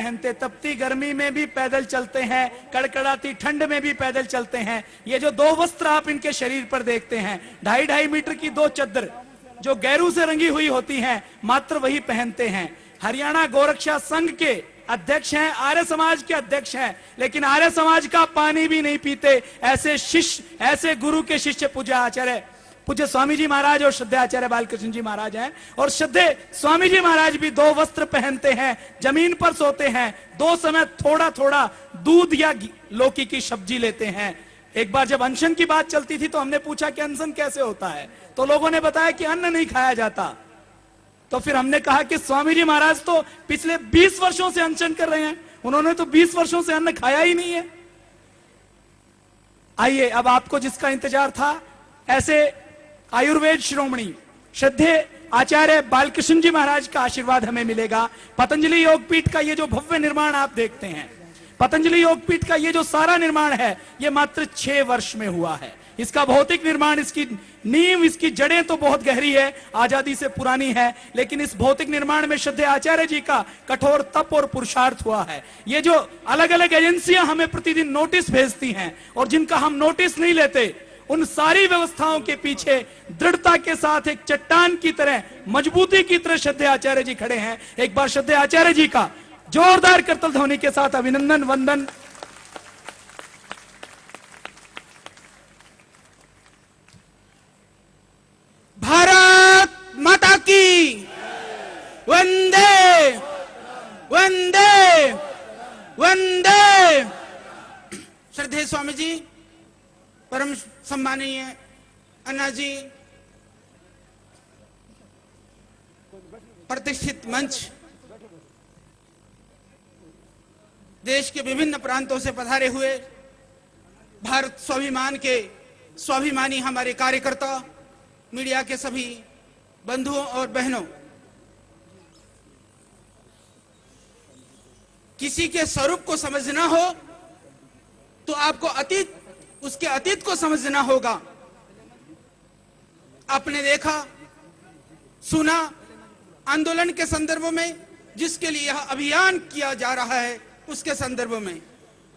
पहनते, तपती गर्मी में भी पैदल चलते हैं, कड़कड़ाती ठंड में भी पैदल चलते हैं। ये जो दो वस्त्र आप इनके शरीर पर देखते हैं, 2.5 मीटर की दो चद्दर जो गैरू से रंगी हुई होती हैं, मात्र वही पहनते हैं। हरियाणा गोरक्षा संघ के अध्यक्ष हैं, आर्य समाज के अध्यक्ष हैं, लेकिन आर्य समाज का पानी भी नहीं पीते। ऐसे शिष्य, ऐसे गुरु के शिष्य पूज्य स्वामी जी महाराज और श्रद्धेय आचार्य बालकृष्ण जी महाराज हैं। और श्रद्धेय स्वामी जी महाराज भी दो वस्त्र पहनते हैं, जमीन पर सोते हैं, दो समय थोड़ा थोड़ा दूध या लौकी की सब्जी लेते हैं। एक बार जब अनशन की बात चलती थी तो हमने पूछा कि अनशन कैसे होता है, तो लोगों ने बताया कि अन्न नहीं खाया जाता। तो फिर हमने कहा कि स्वामी जी महाराज तो पिछले 20 वर्षों से अनशन कर रहे हैं, उन्होंने तो 20 वर्षों से अन्न खाया ही नहीं है। आइए, अब आपको जिसका इंतजार था, ऐसे आयुर्वेद श्रोमणी श्रद्धेय आचार्य बालकृष्ण जी महाराज का आशीर्वाद हमें मिलेगा। पतंजलि योगपीठ का ये जो भव्य निर्माण आप देखते हैं, पतंजलि योगपीठ का ये जो सारा निर्माण है, ये मात्र 6 वर्ष में हुआ है। इसका भौतिक निर्माण, इसकी नींव, इसकी जड़ें तो बहुत गहरी है, आजादी से पुरानी है, लेकिन इस भौतिक निर्माण में श्रद्धेय आचार्य जी का कठोर तप और पुरुषार्थ हुआ है। ये जो अलग अलग एजेंसियां हमें प्रतिदिन नोटिस भेजती हैं और जिनका हम नोटिस नहीं लेते, उन सारी व्यवस्थाओं के पीछे दृढ़ता के साथ एक चट्टान की तरह, मजबूती की तरह श्रद्धेय आचार्य जी खड़े हैं। एक बार श्रद्धेय आचार्य जी का जोरदार करतल ध्वनि के साथ अभिनंदन, वंदन। भारत माता की वंदे वंदे वंदे। श्रद्धेय स्वामी जी, परम सम्मानीय अन्ना जी, प्रतिष्ठित मंच, देश के विभिन्न प्रांतों से पधारे हुए भारत स्वाभिमान के स्वाभिमानी हमारे कार्यकर्ता, मीडिया के सभी बंधुओं और बहनों, किसी के स्वरूप को समझना हो तो आपको उसके अतीत को समझना होगा। आपने देखा, सुना आंदोलन के संदर्भ में, जिसके लिए यह अभियान किया जा रहा है उसके संदर्भ में,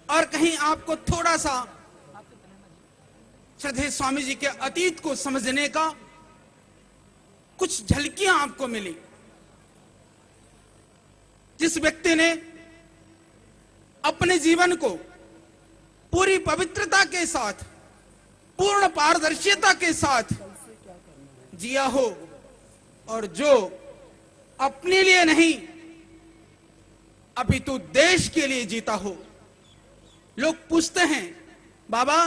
और कहीं आपको थोड़ा सा श्रद्धेय स्वामी जी के अतीत को समझने का कुछ झलकियां आपको मिली। जिस व्यक्ति ने अपने जीवन को पूरी पवित्रता के साथ, पूर्ण पारदर्शिता के साथ जिया हो, और जो अपने लिए नहीं अपितु देश के लिए जीता हो। लोग पूछते हैं, बाबा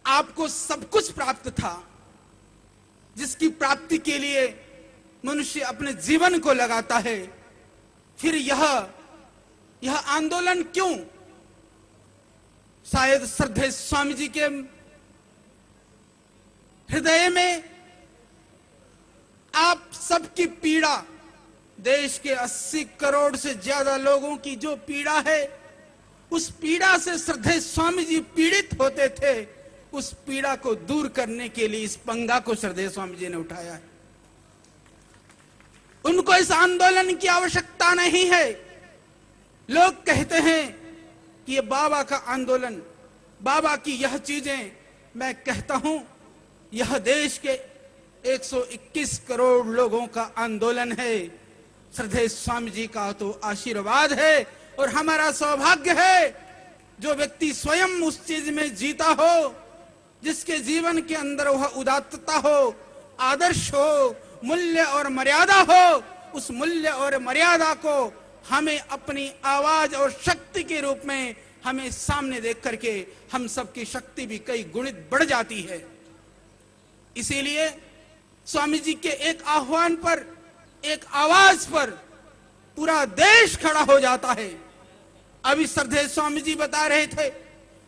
आपको सब कुछ प्राप्त था, जिसकी प्राप्ति के लिए मनुष्य अपने जीवन को लगाता है, फिर यह आंदोलन क्यों? शायद श्रद्धेय स्वामी जी के हृदय में आप सबकी पीड़ा, देश के 80 करोड़ से ज्यादा लोगों की जो पीड़ा है, उस पीड़ा से श्रद्धेय स्वामी जी पीड़ित होते थे। उस पीड़ा को दूर करने के लिए इस पंगा को श्रद्धेय स्वामी जी ने उठाया है। उनको इस आंदोलन की आवश्यकता नहीं है। लोग कहते हैं कि ये बाबा का आंदोलन, बाबा की यह चीजें, मैं कहता हूं यह देश के 121 करोड़ लोगों का आंदोलन है। श्रद्धेय स्वामी जी का तो आशीर्वाद है और हमारा सौभाग्य है जो व्यक्ति स्वयं उस चीज में जीता हो, जिसके जीवन के अंदर वह उदात्तता हो, आदर्श हो, मूल्य और मर्यादा हो। उस मूल्य और मर्यादा को हमें अपनी आवाज और शक्ति के रूप में हमें सामने देख करके हम सबकी शक्ति भी कई गुणित बढ़ जाती है। इसीलिए स्वामी जी के एक आह्वान पर, एक आवाज पर पूरा देश खड़ा हो जाता है। अभी श्रद्धेय स्वामी जी बता रहे थे,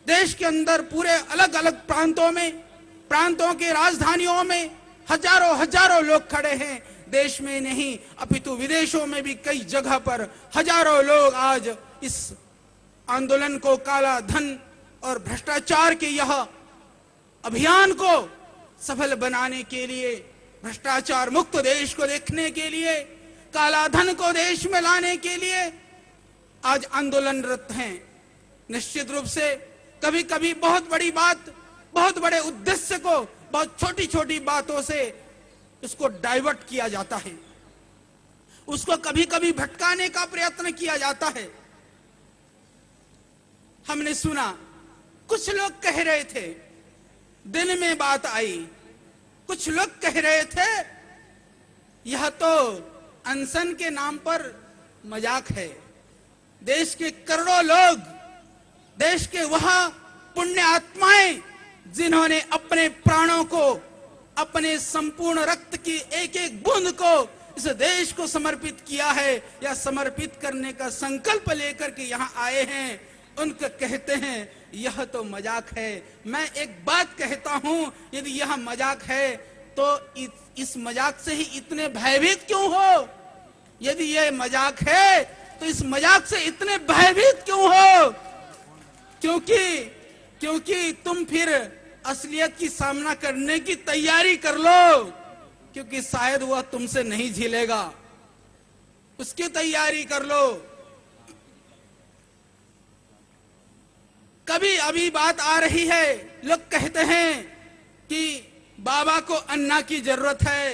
देश के अंदर पूरे अलग अलग प्रांतों में, प्रांतों के राजधानियों में हजारों लोग खड़े हैं। देश में नहीं अपितु विदेशों में भी कई जगह पर हजारों लोग आज इस आंदोलन को, काला धन और भ्रष्टाचार के यह अभियान को सफल बनाने के लिए, भ्रष्टाचार मुक्त देश को देखने के लिए, काला धन को देश में लाने के लिए आज आंदोलनरत हैं। निश्चित रूप से कभी कभी बहुत बड़ी बात, बहुत बड़े उद्देश्य को बहुत छोटी छोटी बातों से उसको डाइवर्ट किया जाता है, उसको कभी कभी भटकाने का प्रयत्न किया जाता है। हमने सुना कुछ लोग कह रहे थे, दिन में बात आई, कुछ लोग कह रहे थे यह तो अनशन के नाम पर मजाक है। देश के करोड़ों लोग, देश के वह पुण्य आत्माएं जिन्होंने अपने प्राणों को, अपने संपूर्ण रक्त की एक एक बूंद को इस देश को समर्पित किया है या समर्पित करने का संकल्प लेकर के यहाँ आए हैं, उनको कहते हैं यह तो मजाक है। मैं एक बात कहता हूं, यदि यह मजाक है तो इस मजाक से ही इतने भयभीत क्यों हो? यदि यह मजाक है तो इस मजाक से इतने भयभीत क्यों हो? क्योंकि तुम फिर असलियत की सामना करने की तैयारी कर लो, क्योंकि शायद वह तुमसे नहीं झेलेगा, उसकी तैयारी कर लो। कभी अभी बात आ रही है, लोग कहते हैं कि बाबा को अन्ना की जरूरत है,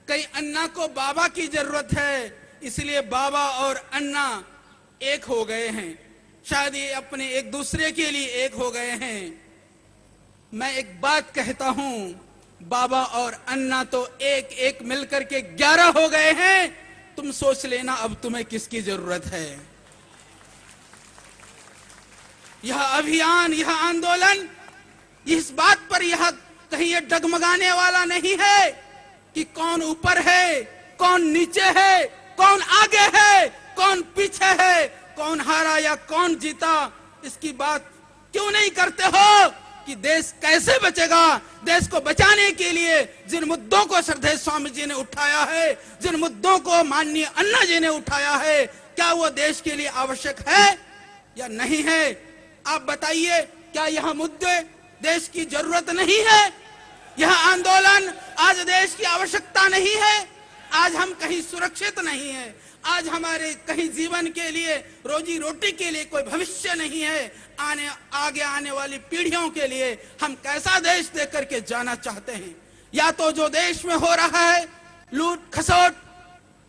कहीं अन्ना को बाबा की जरूरत है, इसलिए बाबा और अन्ना एक हो गए हैं, शायद ये अपने एक दूसरे के लिए एक हो गए हैं। मैं एक बात कहता हूं, बाबा और अन्ना तो एक एक मिलकर के 11 हो गए हैं। तुम सोच लेना अब तुम्हें किसकी जरूरत है। यह अभियान, यह आंदोलन इस बात पर यह कहीं ये डगमगाने वाला नहीं है कि कौन ऊपर है, कौन नीचे है, कौन आगे है, कौन पीछे है, कौन हारा या कौन जीता। इसकी बात क्यों नहीं करते हो कि देश कैसे बचेगा? देश को बचाने के लिए जिन मुद्दों को श्रद्धेय स्वामी जी ने उठाया है, जिन मुद्दों को माननीय अन्ना जी ने उठाया है, क्या वो देश के लिए आवश्यक है या नहीं है? आप बताइए, क्या यह मुद्दे देश की जरूरत नहीं है? यह आंदोलन आज देश की आवश्यकता नहीं है? आज हम कहीं सुरक्षित नहीं है, आज हमारे कहीं जीवन के लिए, रोजी रोटी के लिए कोई भविष्य नहीं है। आगे आने वाली पीढ़ियों के लिए हम कैसा देश दे करके जाना चाहते हैं? या तो जो देश में हो रहा है लूट खसोट,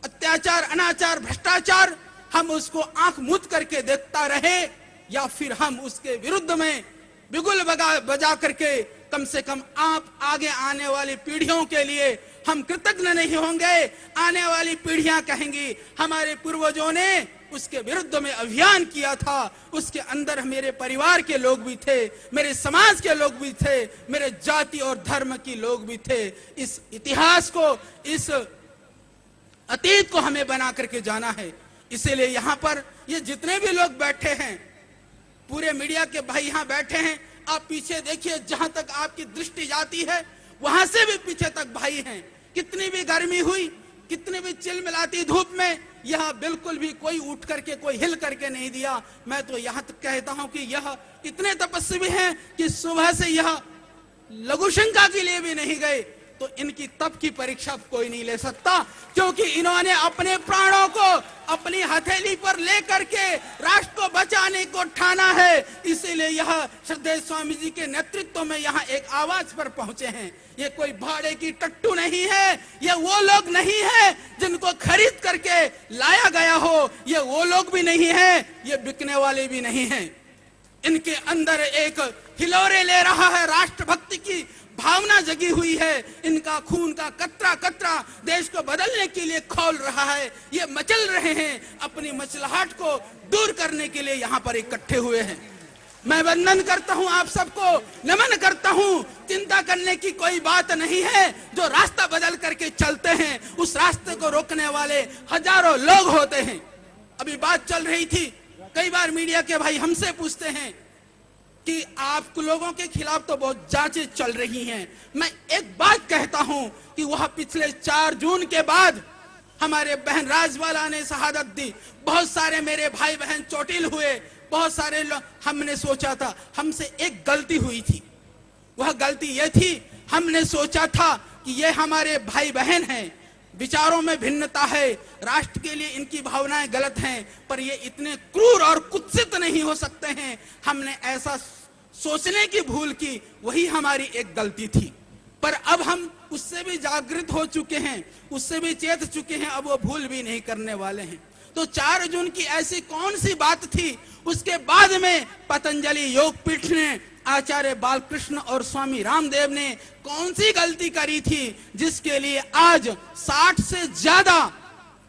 अत्याचार, अनाचार, भ्रष्टाचार, हम उसको आंख मूंद करके देखता रहे, या फिर हम उसके विरुद्ध में बिगुल बजा करके कम से कम आप आगे आने वाली पीढ़ियों के लिए हम कृतज्ञ नहीं होंगे। आने वाली पीढ़ियां कहेंगी हमारे पूर्वजों ने उसके विरुद्ध में अभियान किया था, उसके अंदर मेरे परिवार के लोग भी थे, मेरे समाज के लोग भी थे, मेरे जाति और धर्म के लोग भी थे। इस इतिहास को, इस अतीत को हमें बना करके जाना है। इसीलिए यहाँ पर ये जितने भी लोग बैठे हैं, पूरे मीडिया के भाई यहाँ बैठे हैं, आप पीछे देखिए, जहां तक आपकी दृष्टि जाती है वहां से भी पीछे तक भाई हैं। कितनी भी गर्मी हुई, कितनी भी चिलमिलाती धूप में, यह बिल्कुल भी कोई उठ करके, कोई हिल करके नहीं दिया। मैं तो यहाँ तक कहता हूं कि यह इतने तपस्वी हैं कि सुबह से यह लघुशंका के लिए भी नहीं गए। तो इनकी तप की परीक्षा कोई नहीं ले सकता, क्योंकि इन्होंने अपने प्राणों को अपनी हथेली पर लेकर के राष्ट्र को बचाने को ठाना है। इसीलिए यह श्रद्धेय स्वामी जी के नेतृत्व में यहाँ एक आवाज पर पहुंचे हैं। ये कोई भाड़े की टट्टू नहीं है, ये वो लोग नहीं है जिनको खरीद करके लाया गया हो, ये वो लोग भी नहीं है, ये बिकने वाले भी नहीं है। इनके अंदर एक हिलोरे ले रहा है, राष्ट्रभक्ति की भावना जगी हुई है। इनका खून का कतरा कतरा देश को बदलने के लिए खौल रहा है। ये मचल रहे हैं, अपनी मचलाहट को दूर करने के लिए यहाँ पर इकट्ठे हुए हैं। मैं वंदन करता हूँ आप सबको, नमन करता हूँ। चिंता करने की कोई बात नहीं है। जो रास्ता बदल करके चलते हैं, उस रास्ते को रोकने वाले हजारों लोग होते हैं। अभी बात चल रही थी, कई बार मीडिया के भाई हमसे पूछते हैं कि आप लोगों के खिलाफ तो बहुत जांचें चल रही हैं। मैं एक बात कहता हूं कि वह पिछले 4 जून के बाद हमारे बहन राजवाला ने शहादत दी, बहुत सारे मेरे भाई बहन चोटिल हुए, बहुत सारे लोग। हमने सोचा था, हमसे एक गलती हुई थी। वह गलती यह थी, हमने सोचा था कि ये हमारे भाई बहन हैं, विचारों में भिन्नता है, राष्ट्र के लिए इनकी भावनाएं गलत हैं, पर ये इतने क्रूर और कुत्सित नहीं हो सकते हैं। हमने ऐसा सोचने की भूल की, वही हमारी एक गलती थी। पर अब हम उससे भी जागृत हो चुके हैं, उससे भी चेत चुके हैं, अब वो भूल भी नहीं करने वाले हैं। तो 4 जून की ऐसी कौन सी बात थी, उसके बाद में पतंजलि योगपीठ ने, आचार्य बालकृष्ण और स्वामी रामदेव ने कौन सी गलती करी थी, जिसके लिए आज 60 से ज्यादा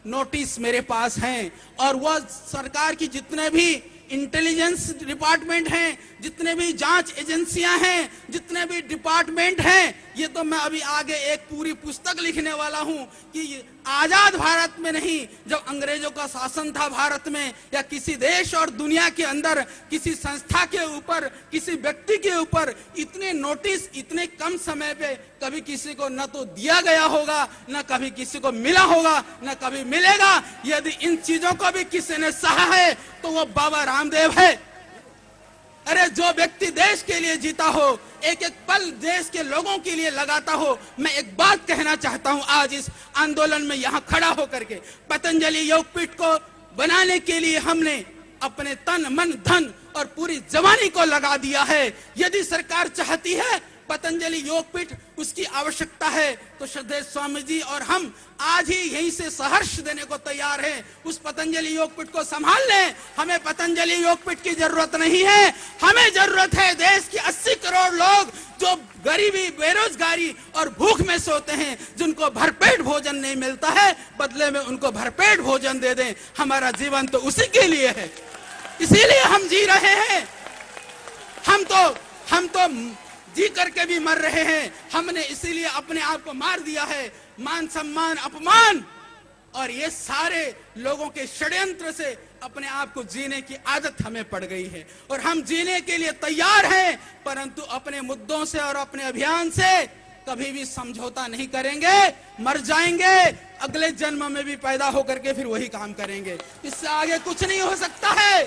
नोटिस मेरे पास हैं। और वह सरकार की जितने भी इंटेलिजेंस डिपार्टमेंट हैं, जितने भी जांच एजेंसियां हैं, जितने भी डिपार्टमेंट हैं, ये तो मैं अभी आगे एक पूरी पुस्तक लिखने वाला हूं कि आजाद भारत में नहीं, जब अंग्रेजों का शासन था भारत में, या किसी देश और दुनिया के अंदर किसी संस्था के ऊपर, किसी व्यक्ति के ऊपर इतने नोटिस इतने कम समय पे कभी किसी को न तो दिया गया होगा, न कभी किसी को मिला होगा, न कभी मिलेगा। यदि इन चीजों को भी किसी ने सहा है तो वो बाबा रामदेव है। अरे जो व्यक्ति देश के लिए जीता हो, एक एक पल देश के लोगों के लिए लगाता हो, मैं एक बात कहना चाहता हूं आज इस आंदोलन में यहां खड़ा होकर के, पतंजलि योगपीठ को बनाने के लिए हमने अपने तन मन धन और पूरी जवानी को लगा दिया है। यदि सरकार चाहती है पतंजलि योगपीठ, उसकी आवश्यकता है, तो श्रद्धेय स्वामी जी और हम आज ही यहीं से सहर्ष देने को तैयार हैं। उस पतंजलि योगपीठ को संभाल लें। हमें पतंजलि योगपीठ की जरूरत नहीं है, हमें जरूरत है देश के 80 करोड़ लोग जो गरीबी, बेरोजगारी और भूख में सोते हैं, जिनको भरपेट भोजन नहीं मिलता है, बदले में उनको भरपेट भोजन दे दें। हमारा जीवन तो उसी के लिए है, इसीलिए हम जी रहे हैं। हम तो जी करके भी मर रहे हैं। हमने इसीलिए अपने आप को मार दिया है। मान सम्मान अपमान और ये सारे लोगों के षड्यंत्र से अपने आप को जीने की आदत हमें पड़ गई है, और हम जीने के लिए तैयार हैं, परंतु अपने मुद्दों से और अपने अभियान से कभी भी समझौता नहीं करेंगे। मर जाएंगे, अगले जन्म में भी पैदा होकर के फिर वही काम करेंगे। इससे आगे कुछ नहीं हो सकता है।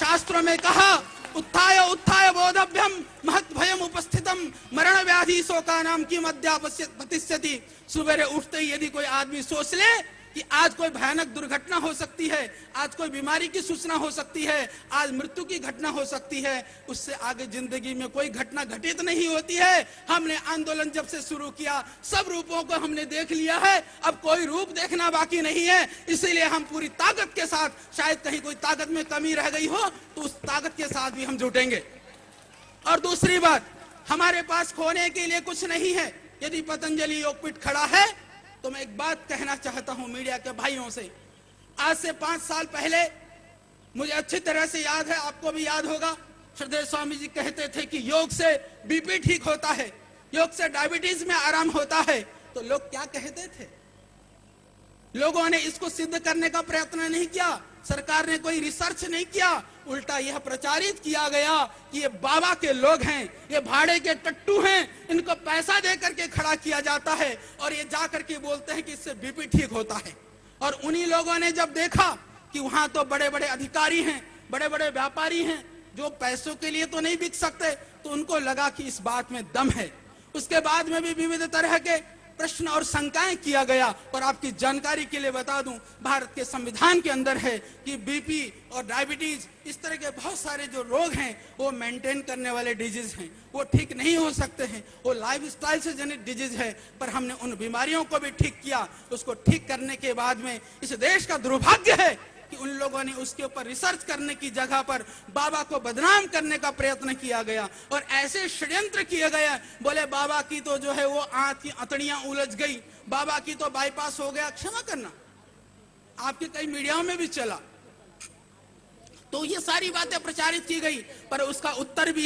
शास्त्रों में कहा, उत्थाय उत्थाय बोधभ्यम महत् भयम उपस्थितम मरण व्याधि शोका नाम की मध्या पतिष्यति। सुबह उठते ही यदि कोई आदमी सोच ले कि आज कोई भयानक दुर्घटना हो सकती है, आज कोई बीमारी की सूचना हो सकती है, आज मृत्यु की घटना हो सकती है, उससे आगे जिंदगी में कोई घटना घटित नहीं होती है। हमने आंदोलन जब से शुरू किया, सब रूपों को हमने देख लिया है, अब कोई रूप देखना बाकी नहीं है। इसीलिए हम पूरी ताकत के साथ, शायद कहीं कोई ताकत में कमी रह गई हो तो उस ताकत के साथ भी हम जुटेंगे। और दूसरी बात, हमारे पास खोने के लिए कुछ नहीं है। यदि पतंजलि योगपीठ खड़ा है तो मैं एक बात कहना चाहता हूं मीडिया के भाइयों से। आज से 5 साल पहले, मुझे अच्छी तरह से याद है, आपको भी याद होगा, श्रद्धेय स्वामी जी कहते थे कि योग से बीपी ठीक होता है, योग से डायबिटीज में आराम होता है। तो लोग क्या कहते थे? लोगों ने इसको सिद्ध करने का प्रयत्न नहीं किया, सरकार ने कोई रिसर्च नहीं किया, उल्टा यह प्रचारित किया गया कि ये बाबा के लोग हैं, ये भाड़े के टट्टू हैं, इनको पैसा दे करके खड़ा किया जाता है और ये जा करके बोलते हैं कि इससे बीपी ठीक होता है। और उन्हीं लोगों ने जब देखा कि वहां तो बड़े बड़े अधिकारी हैं, बड़े बड़े व्यापारी हैं, जो पैसों के लिए तो नहीं बिक सकते, तो उनको लगा कि इस बात में दम है। उसके बाद में भी विविध तरह के प्रश्न और शंकाएं किया गया। और आपकी जानकारी के लिए बता दूं, भारत के संविधान के अंदर है कि बीपी और डायबिटीज, इस तरह के बहुत सारे जो रोग हैं वो मेंटेन करने वाले डिजीज हैं, वो ठीक नहीं हो सकते हैं, वो लाइफस्टाइल से जनित डिजीज है। पर हमने उन बीमारियों को भी ठीक किया। उसको ठीक करने के बाद में इस देश का दुर्भाग्य है कि उन लोगों ने उसके ऊपर रिसर्च करने की जगह पर बाबा को बदनाम करने का प्रयत्न किया गया और ऐसे षड्यंत्र किए गए। बोले बाबा की तो जो है वो आंत की अतड़ियां उलझ गई, बाबा की तो बाईपास हो गया। क्षमा करना, आपके कई मीडिया में भी चला, तो ये सारी बातें प्रचारित की गई, पर उसका उत्तर भी